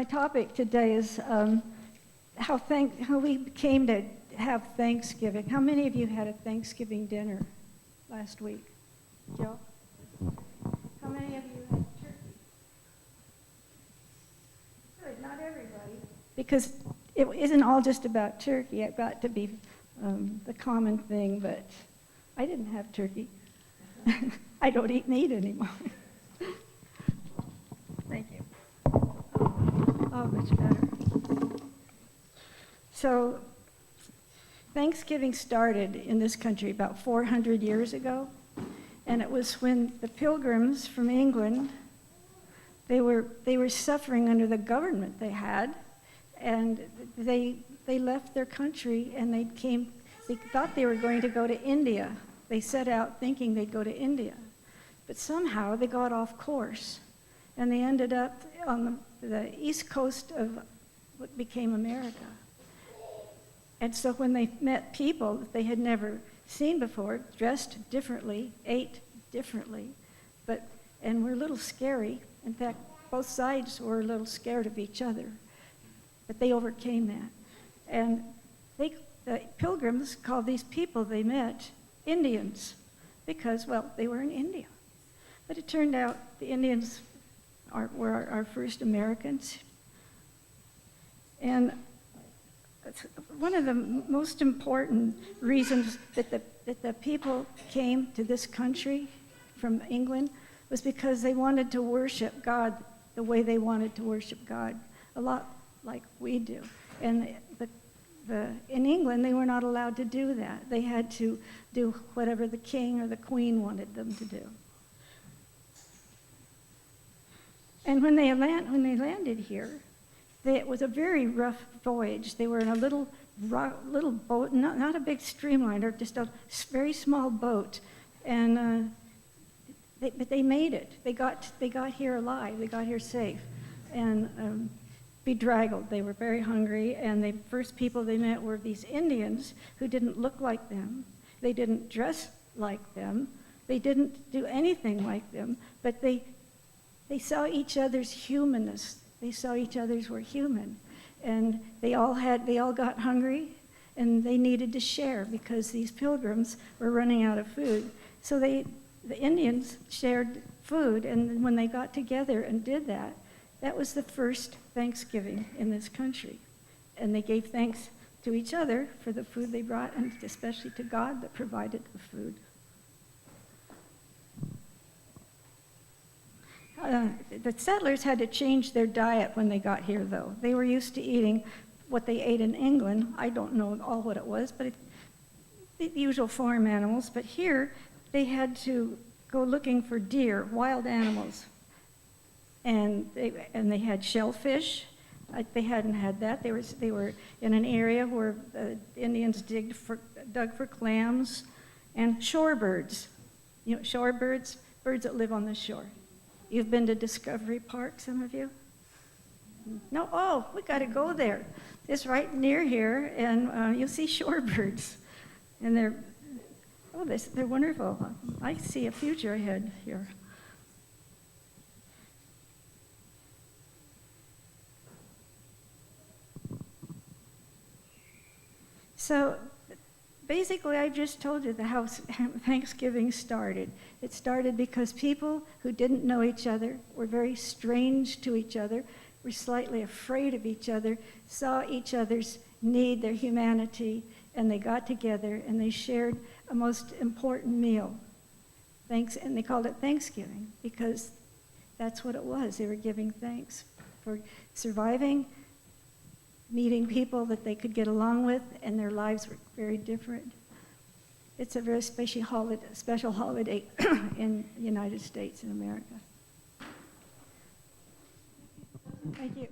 my topic today is how we came to have Thanksgiving. How many of you had a Thanksgiving dinner last week? Joe? How many of you had turkey? Good, not everybody. Because it isn't all just about turkey. It got to be the common thing, but I didn't have turkey. I don't eat meat anymore. Thank you. Oh, much better. So, Thanksgiving started in this country about 400 years ago, and it was when the Pilgrims from England, they were suffering under the government they had, and they left their country and they thought they were going to go to India. They set out thinking they'd go to India, but somehow they got off course, and they ended up on the east coast of what became America. And so when they met people that they had never seen before, dressed differently, ate differently, and were a little scary. In fact, both sides were a little scared of each other, but they overcame that. And the Pilgrims called these people they met Indians because, well, they were in India. But it turned out the Indians were our first Americans. And one of the most important reasons that the people came to this country from England was because they wanted to worship God the way they wanted to worship God, a lot like we do. And in England, they were not allowed to do that. They had to do whatever the king or the queen wanted them to do. And when they landed here, it was a very rough voyage. They were in a little boat, not a big streamliner, just a very small boat, and but they made it. They got here alive. They got here safe, and bedraggled. They were very hungry, and the first people they met were these Indians who didn't look like them. They didn't dress like them. They didn't do anything like them, but they saw each other's humanness. They saw each other's were human, and they all got hungry, and they needed to share because these pilgrims were running out of food. So the Indians shared food, and when they got together and did that, that was the first Thanksgiving in this country. And they gave thanks to each other for the food they brought, and especially to God that provided the food. The settlers had to change their diet when they got here, though. They were used to eating what they ate in England. I don't know all what it was, but the usual farm animals. But here, they had to go looking for deer, wild animals. And they had shellfish. They hadn't had that. They were in an area where the Indians dug for clams and shorebirds. You know, shorebirds, birds that live on the shore. You've been to Discovery Park, some of you? No? Oh, we got to go there. It's right near here, and you'll see shorebirds. And they're wonderful. I see a future ahead here. So basically, I just told you how Thanksgiving started. It started because people who didn't know each other, were very strange to each other, were slightly afraid of each other, saw each other's need, their humanity, and they got together and they shared a most important meal. And they called it Thanksgiving because that's what it was. They were giving thanks for surviving, meeting people that they could get along with, and their lives were very different. It's a very special holiday in the United States and America. Thank you.